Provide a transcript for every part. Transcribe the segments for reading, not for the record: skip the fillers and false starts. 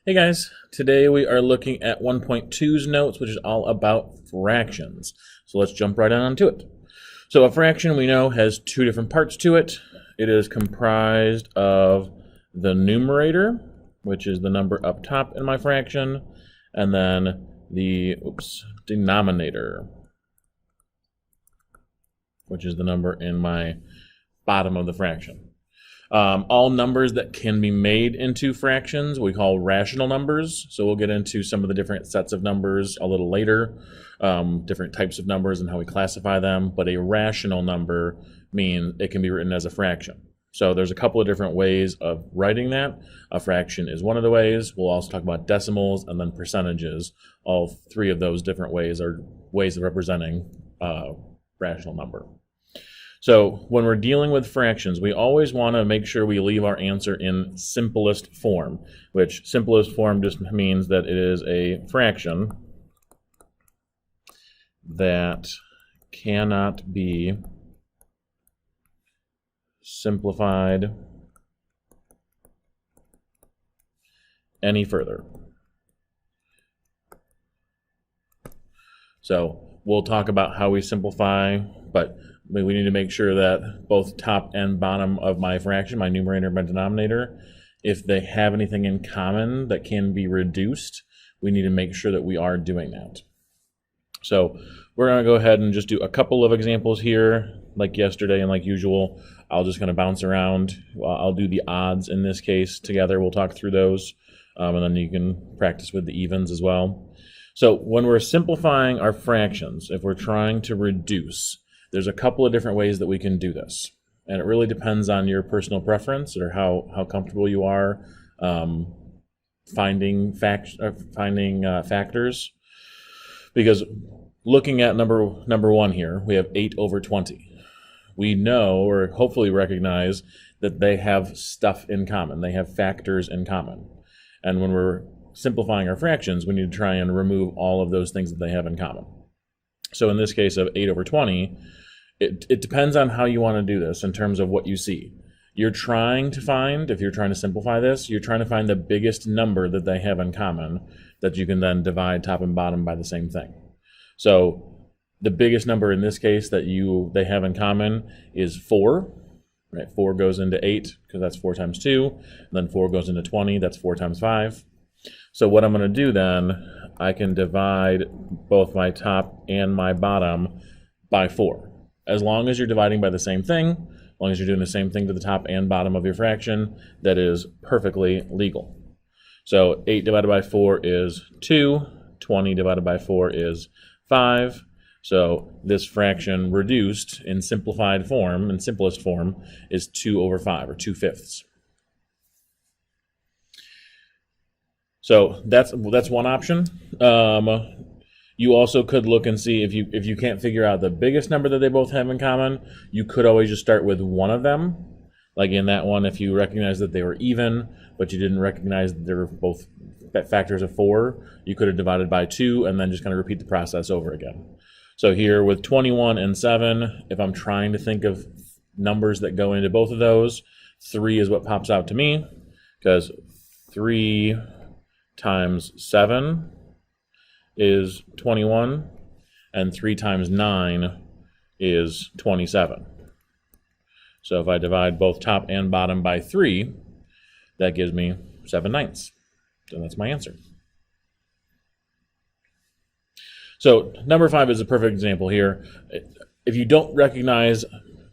Hey guys, today we are looking at 1.2's notes, which is all about fractions. So let's jump right on to it. So a fraction we know has two different parts to it. It is comprised of the numerator, which is the number up top in my fraction, and then the denominator, which is the number in my bottom of the fraction. All numbers that can be made into fractions we call rational numbers. So we'll get into some of the different sets of numbers a little later, different types of numbers and how we classify them. But a rational number means it can be written as a fraction. So there's a couple of different ways of writing that. A fraction is one of the ways. We'll also talk about decimals and then percentages. All three of those different ways are ways of representing a rational number. So when we're dealing with fractions, we always want to make sure we leave our answer in simplest form, which simplest form just means that it is a fraction that cannot be simplified any further. So we'll talk about how we simplify, but we need to make sure that both top and bottom of my fraction, my numerator and my denominator, if they have anything in common that can be reduced, we need to make sure that we are doing that. So we're going to go ahead and just do a couple of examples here, like yesterday and like usual. I'll just kind of bounce around. I'll do the odds in this case together. We'll talk through those, and then you can practice with the evens as well. So when we're simplifying our fractions, if we're trying to reduce, there's a couple of different ways that we can do this. And it really depends on your personal preference or how comfortable you are finding factors. Because looking at number one here, we have 8 over 20. We know, or hopefully recognize, that they have stuff in common. They have factors in common. And when we're simplifying our fractions, we need to try and remove all of those things that they have in common. So in this case of 8 over 20, it depends on how you want to do this in terms of what you see. You're trying to find, if you're trying to simplify this, you're trying to find the biggest number that they have in common that you can then divide top and bottom by the same thing. So the biggest number in this case that they have in common is 4. Right? 4 goes into 8 because that's 4 times 2. And then 4 goes into 20, that's 4 times 5. So what I'm going to do then, I can divide both my top and my bottom by 4. As long as you're dividing by the same thing, as long as you're doing the same thing to the top and bottom of your fraction, that is perfectly legal. So 8 divided by 4 is 2, 20 divided by 4 is 5. So this fraction reduced in simplified form, in simplest form, is 2 over 5, or 2/5. So that's one option. You also could look and see if you can't figure out the biggest number that they both have in common, you could always just start with one of them. Like in that one, if you recognize that they were even, but you didn't recognize that they were both factors of 4, you could have divided by 2 and then just kind of repeat the process over again. So here with 21 and 7, if I'm trying to think of numbers that go into both of those, 3 is what pops out to me, because 3 times 7 is 21, and 3 times 9 is 27. So if I divide both top and bottom by 3, that gives me 7/9. So that's my answer. So number 5 is a perfect example here. If you don't recognize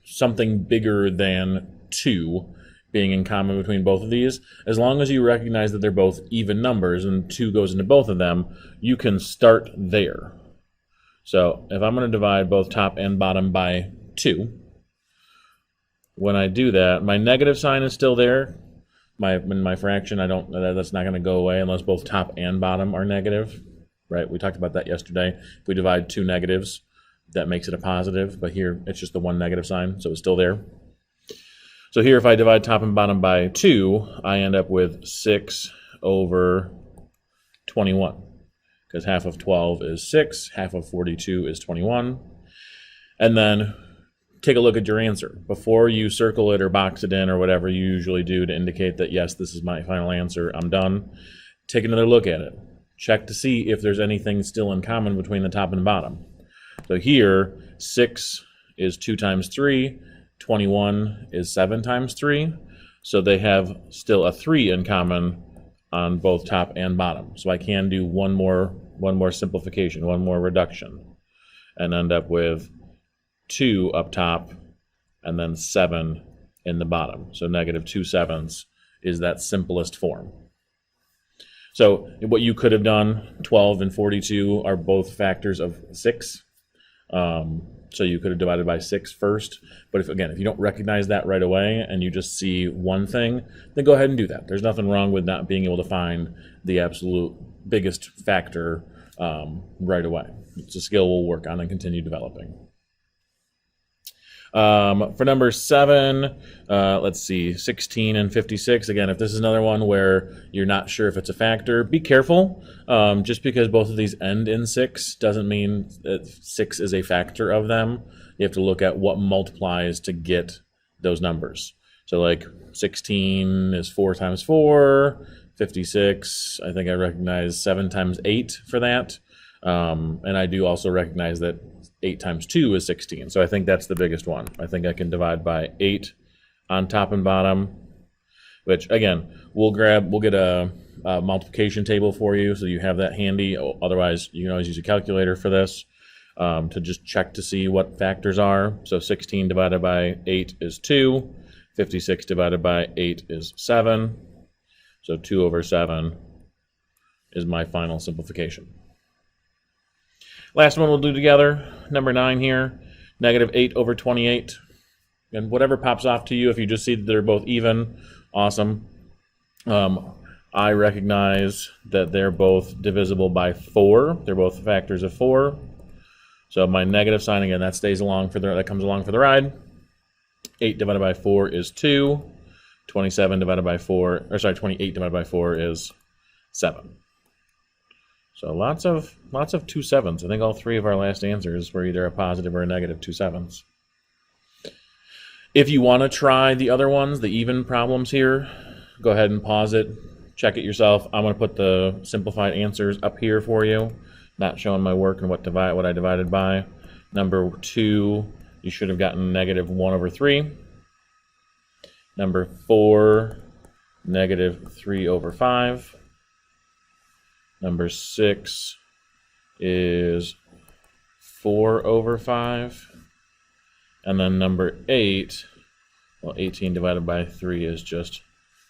something bigger than 2 being in common between both of these, as long as you recognize that they're both even numbers and 2 goes into both of them, you can start there. So if I'm going to divide both top and bottom by 2, when I do that, my negative sign is still there. In my fraction, that's not going to go away unless both top and bottom are negative. Right? We talked about that yesterday. If we divide 2 negatives, that makes it a positive, but here it's just the 1 negative sign, so it's still there. So here, if I divide top and bottom by 2, I end up with 6 over 21, because half of 12 is 6, half of 42 is 21. And then take a look at your answer. Before you circle it or box it in or whatever you usually do to indicate that, yes, this is my final answer, I'm done, take another look at it. Check to see if there's anything still in common between the top and bottom. So here, 6 is 2 times 3, 21 is 7 times 3. So they have still a 3 in common on both top and bottom. So I can do one more simplification, one more reduction, and end up with 2 up top and then 7 in the bottom. So negative 2 sevenths is that simplest form. So what you could have done, 12 and 42 are both factors of 6. So you could have divided by 6 first. But if you don't recognize that right away and you just see one thing, then go ahead and do that. There's nothing wrong with not being able to find the absolute biggest factor right away. It's a skill we'll work on and continue developing. For number 7, let's see, 16 and 56. Again, if this is another one where you're not sure if it's a factor, be careful. Just because both of these end in 6 doesn't mean that 6 is a factor of them. You have to look at what multiplies to get those numbers. So like 16 is 4 times 4, 56, I think I recognize 7 times 8 for that. And I do also recognize that 8 times 2 is 16. So I think that's the biggest one. I think I can divide by 8 on top and bottom, which again, we'll get a multiplication table for you so you have that handy. Otherwise, you can always use a calculator for this to just check to see what factors are. So 16 divided by 8 is 2. 56 divided by 8 is 7. So 2 over 7 is my final simplification. Last one we'll do together, number 9 here, negative 8 over 28. And whatever pops off to you, if you just see that they're both even, awesome. I recognize that they're both divisible by 4. They're both factors of 4. So my negative sign, again, that comes along for the ride. 8 divided by 4 is 2. 28 divided by 4 is 7. So lots of 2 sevens. I think all 3 of our last answers were either a positive or a negative 2 sevens. If you want to try the other ones, the even problems here, go ahead and pause it, check it yourself. I'm going to put the simplified answers up here for you, not showing my work and what I divided by. Number 2, you should have gotten negative 1 over 3. Number 4, negative 3 over 5. Number 6 is 4 over 5. And then number 8, well, 18 divided by 3 is just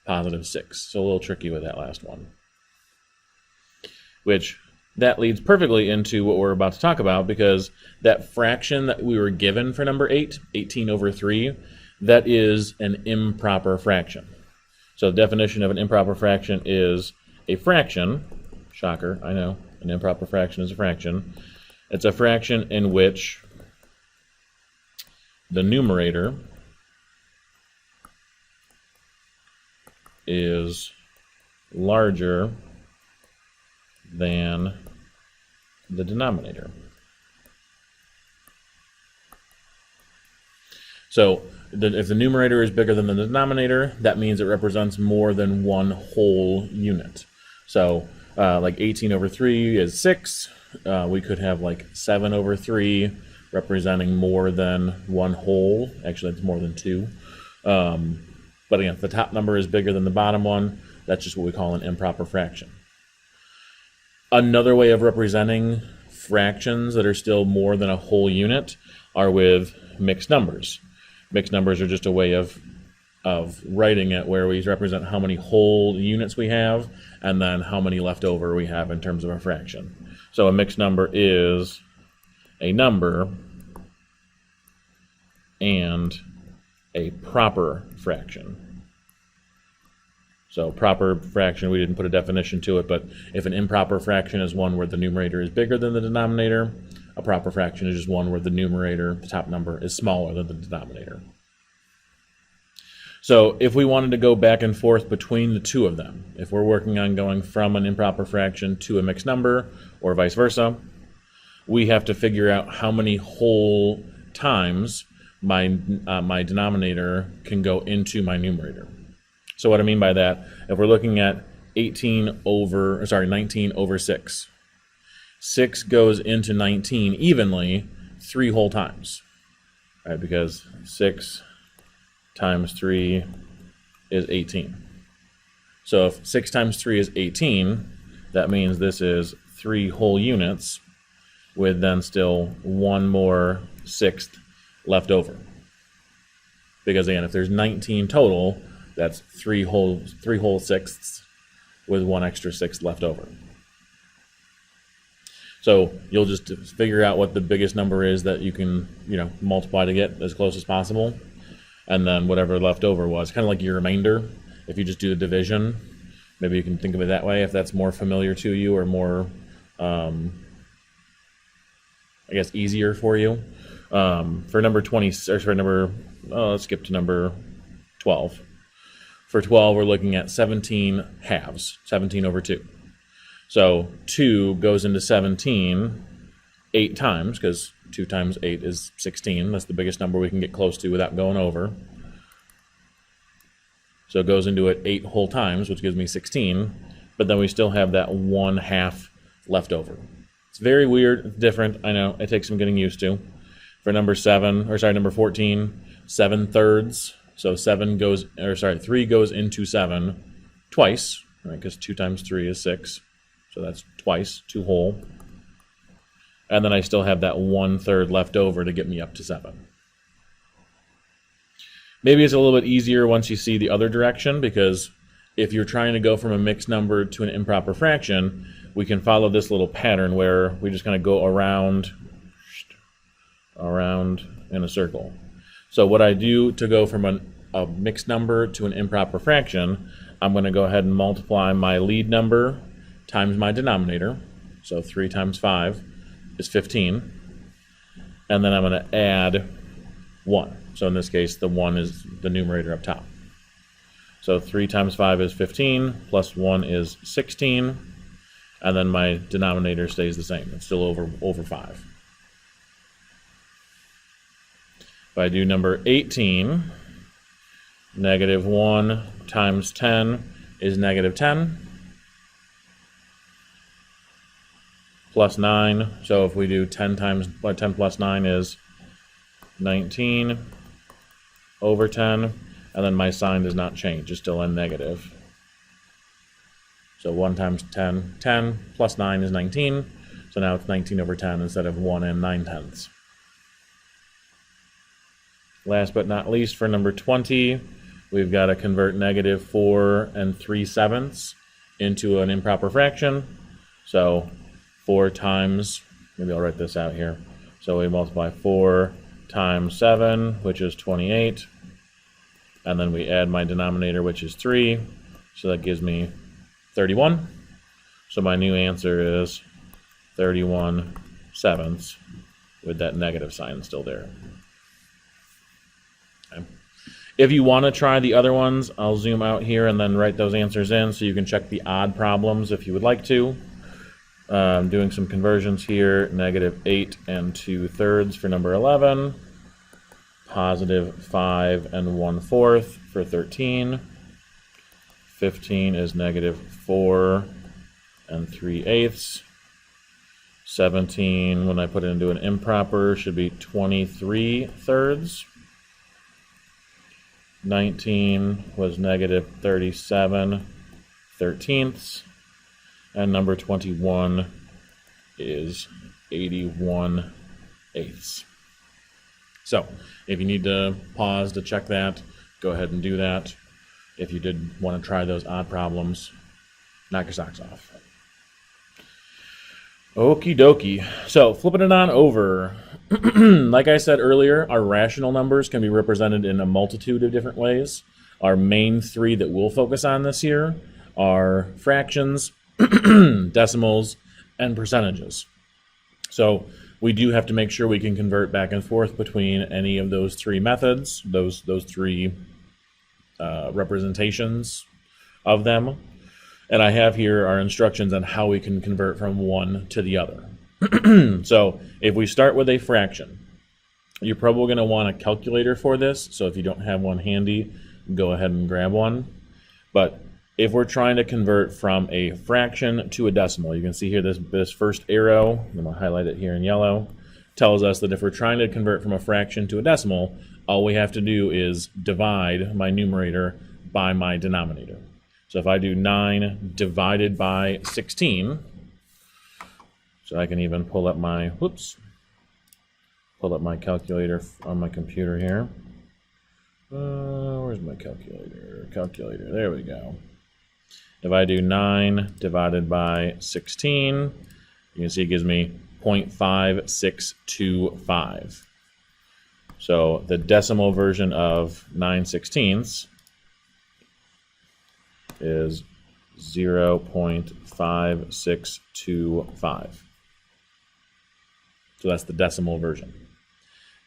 positive 6. So a little tricky with that last one. Which, that leads perfectly into what we're about to talk about, because that fraction that we were given for number 8, 18 over 3, that is an improper fraction. So the definition of an improper fraction is a fraction. Shocker, I know, an improper fraction is a fraction. It's a fraction in which the numerator is larger than the denominator. So if the numerator is bigger than the denominator, that means it represents more than one whole unit. So like 18 over 3 is 6. We could have like 7 over 3 representing more than one whole. Actually, it's more than 2. But again, if the top number is bigger than the bottom one, that's just what we call an improper fraction. Another way of representing fractions that are still more than a whole unit are with mixed numbers. Mixed numbers are just a way of writing it where we represent how many whole units we have and then how many left over we have in terms of a fraction. So a mixed number is a number and a proper fraction. So proper fraction, we didn't put a definition to it, but if an improper fraction is one where the numerator is bigger than the denominator, a proper fraction is just one where the numerator, the top number, is smaller than the denominator. So if we wanted to go back and forth between the two of them, if we're working on going from an improper fraction to a mixed number or vice versa, we have to figure out how many whole times my denominator can go into my numerator. So what I mean by that, if we're looking at 19 over 6. 6 goes into 19 evenly 3 whole times, right? Because 6 times 3 is 18. So if 6 times 3 is 18, that means this is 3 whole units with then still 1 more sixth left over. Because again, if there's 19 total, that's 3 whole sixths with 1 extra sixth left over. So you'll just figure out what the biggest number is that you can, multiply to get as close as possible, and then whatever left over was kind of like your remainder. If you just do the division, maybe you can think of it that way if that's more familiar to you or more, easier for you. For number 20, or for number, let's skip to number 12. For 12, we're looking at 17 halves, 17 over 2. So 2 goes into 17 8 times, because 2 times 8 is 16. That's the biggest number we can get close to without going over. So it goes into it 8 whole times, which gives me 16, but then we still have that 1/2 left over. It's very weird, it's different, I know, it takes some getting used to. For number 14, 7/3. So 3 goes into 7 twice, right? Because 2 times 3 is 6. So that's twice, 2 whole. And then I still have that 1/3 left over to get me up to 7. Maybe it's a little bit easier once you see the other direction, because if you're trying to go from a mixed number to an improper fraction, we can follow this little pattern where we just kind of go around in a circle. So what I do to go from a mixed number to an improper fraction, I'm going to go ahead and multiply my lead number times my denominator. So 3 times 5 is 15. And then I'm going to add 1. So in this case, the 1 is the numerator up top. So 3 times 5 is 15, plus 1 is 16, and then my denominator stays the same. It's still over 5. If I do number 18, negative 1 times 10 is negative 10, plus 9. So if we do 10 plus 9 is 19 over 10, and then my sign does not change, it's still a negative. So 1 times 10, 10 plus 9 is 19, so now it's 19 over 10 instead of 1 9/10. Last but not least, for number 20, we've got to convert negative 4 3/7 into an improper fraction. So 4 times, maybe I'll write this out here. So we multiply 4 times 7, which is 28. And then we add my denominator, which is 3. So that gives me 31. So my new answer is 31/7 with that negative sign still there. Okay. If you want to try the other ones, I'll zoom out here and then write those answers in so you can check the odd problems if you would like to. Doing some conversions here, negative 8 2/3 for number 11, positive 5 1/4 for 13, 15 is negative 4 3/8, 17, when I put it into an improper, should be 23/3, 19 was negative 37/13, and number 21 is 81/8. So if you need to pause to check that, go ahead and do that. If you did want to try those odd problems, knock your socks off. Okie dokie. So flipping it on over. Like I said earlier, our rational numbers can be represented in a multitude of different ways. Our main 3 that we'll focus on this year are fractions, decimals, and percentages. So we do have to make sure we can convert back and forth between any of those 3 methods, those 3 representations of them. And I have here our instructions on how we can convert from one to the other. So if we start with a fraction, you're probably going to want a calculator for this. So if you don't have one handy, go ahead and grab one. But If we're trying to convert from a fraction to a decimal, you can see here this first arrow, I'm going to highlight it here in yellow, tells us that if we're trying to convert from a fraction to a decimal, all we have to do is divide my numerator by my denominator. So if I do 9 divided by 16, so I can even pull up my calculator on my computer here. Where's my calculator? There we go. If I do 9 divided by 16, you can see it gives me 0.5625. So the decimal version of 9/16 is 0.5625. So that's the decimal version.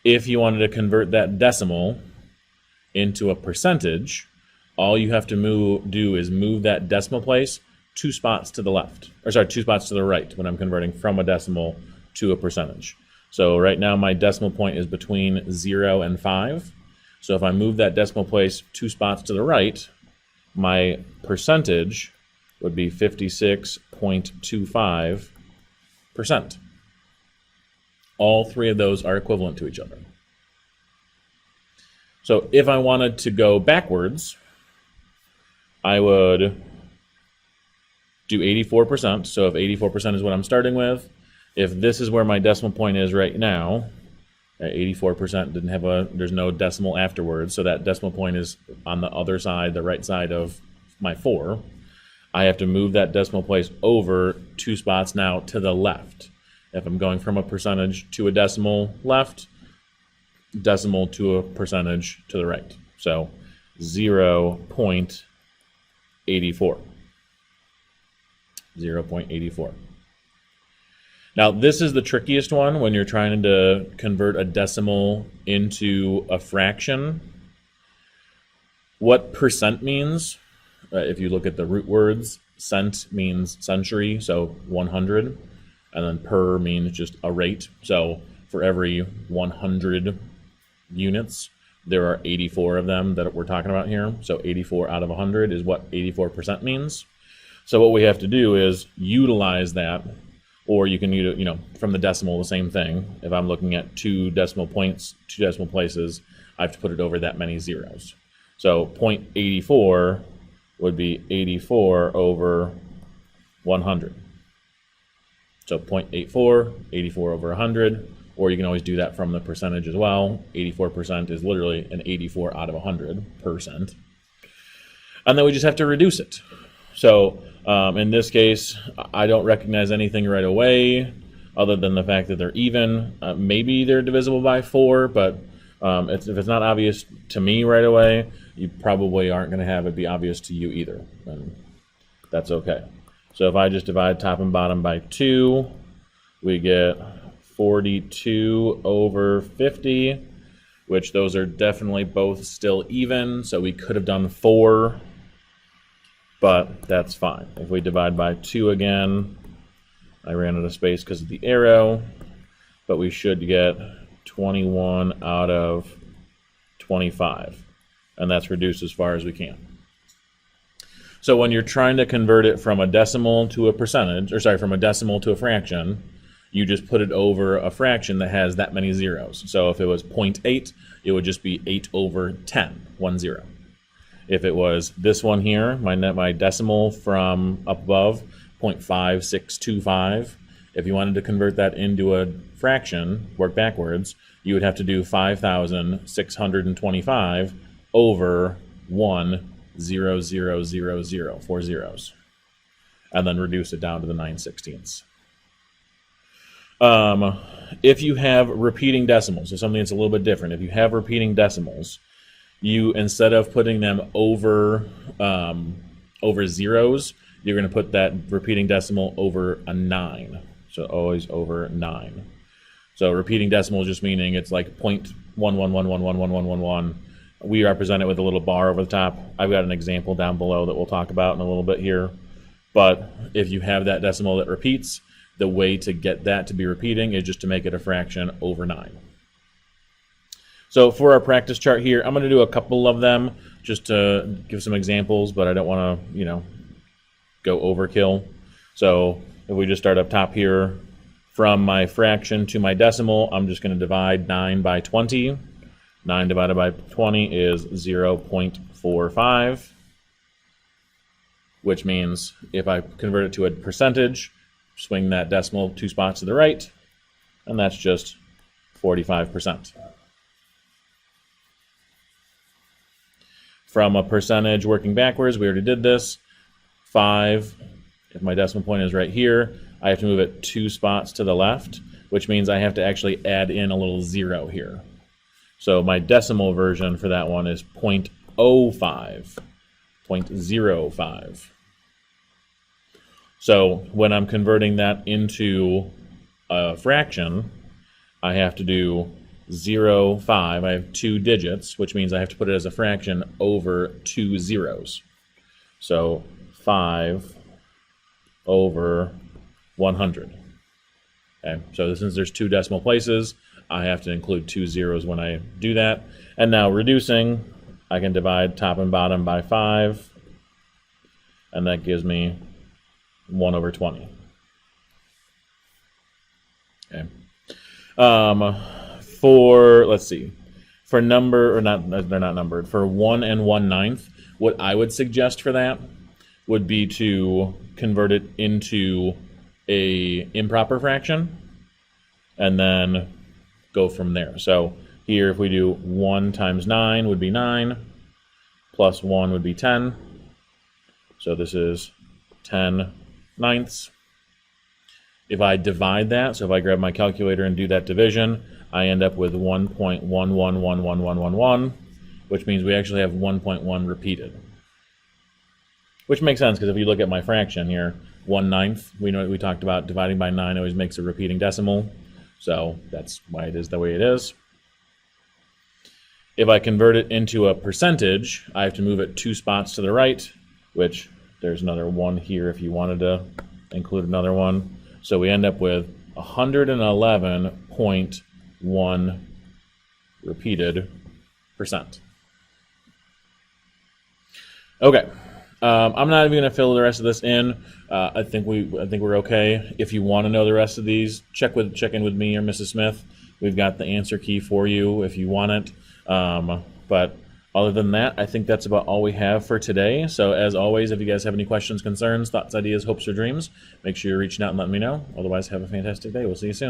If you wanted to convert that decimal into a percentage, all you have to do is move that decimal place 2 spots to the left, 2 spots to the right when I'm converting from a decimal to a percentage. So right now my decimal point is between 0 and 5. So if I move that decimal place 2 spots to the right, my percentage would be 56.25%. All 3 of those are equivalent to each other. So if I wanted to go backwards, I would do 84%. So if 84% is what I'm starting with, if this is where my decimal point is right now, 84% there's no decimal afterwards, so that decimal point is on the other side, the right side of my 4. I have to move that decimal place over 2 spots now to the left. If I'm going from a percentage to a decimal left, decimal to a percentage to the right. So 0.84. 0.84. Now, this is the trickiest one when you're trying to convert a decimal into a fraction. What percent means, if you look at the root words, cent means century, so 100, and then per means just a rate. So for every 100 units, there are 84 of them that we're talking about here. So 84 out of 100 is what 84% means. So what we have to do is utilize that, or you can use it, from the decimal, the same thing. If I'm looking at 2 decimal points, 2 decimal places, I have to put it over that many zeros. So 0.84 would be 84 over 100. So 0.84, 84 over 100, or you can always do that from the percentage as well. 84% is literally an 84 out of 100%. And then we just have to reduce it. So in this case, I don't recognize anything right away other than the fact that they're even. Maybe they're divisible by 4, but if it's not obvious to me right away, you probably aren't going to have it be obvious to you either. And that's okay. So if I just divide top and bottom by 2, we get 42 over 50, which those are definitely both still even. So we could have done 4. But that's fine. If we divide by 2 again, I ran out of space because of the arrow, but we should get 21 out of 25. And that's reduced as far as we can. So when you're trying to convert it from a decimal to a percentage, from a decimal to a fraction, you just put it over a fraction that has that many zeros. So if it was 0.8, it would just be 8 over 10, 10. If it was this one here, my decimal from up above, 0.5625, if you wanted to convert that into a fraction, work backwards, you would have to do 5,625 over 1,0000, 4 zeros, and then reduce it down to the 9/16. If you have repeating decimals, so something that's a little bit different, if you have repeating decimals, you, instead of putting them over zeros, you're going to put that repeating decimal over a 9. So always over 9. So repeating decimal just meaning it's like 0.11111111. We represent it with a little bar over the top. I've got an example down below that we'll talk about in a little bit here. But if you have that decimal that repeats, the way to get that to be repeating is just to make it a fraction over 9. So for our practice chart here, I'm going to do a couple of them. just to give some examples, but I don't want to, go overkill. So if we just start up top here, from my fraction to my decimal, I'm just going to divide 9 by 20. 9 divided by 20 is 0.45, which means if I convert it to a percentage, swing that decimal 2 spots to the right, and that's just 45%. From a percentage working backwards, we already did this. 5, if my decimal point is right here, I have to move it 2 spots to the left, which means I have to actually add in a little 0 here. So my decimal version for that one is 0.05, 0.05. So when I'm converting that into a fraction, I have to do 0.5. I have 2 digits, which means I have to put it as a fraction over 2 zeros. So 5 over 100. Okay, so since there's 2 decimal places, I have to include 2 zeros when I do that. And now reducing, I can divide top and bottom by 5, and that gives me 1 over 20. Okay. Let's see, for number, or not, they're not numbered, for 1 and 1/9, what I would suggest for that would be to convert it into a improper fraction and then go from there. So here, if we do 1 times 9 would be 9, plus 1 would be 10. So this is 10/9. If I divide that, so if I grab my calculator and do that division, I end up with 1.111111, which means we actually have 1.1 repeated. Which makes sense, because if you look at my fraction here, 1/9, we talked about dividing by 9 always makes a repeating decimal. So that's why it is the way it is. If I convert it into a percentage, I have to move it 2 spots to the right, which there's another 1 here if you wanted to include another one. So we end up with 111.1 repeated percent. Okay. I'm not even going to fill the rest of this in. I think we're okay. If you want to know the rest of these, check in with me or Mrs. Smith. We've got the answer key for you if you want it. But other than that, I think that's about all we have for today. So as always, if you guys have any questions, concerns, thoughts, ideas, hopes, or dreams, make sure you're reaching out and letting me know. Otherwise, have a fantastic day. We'll see you soon.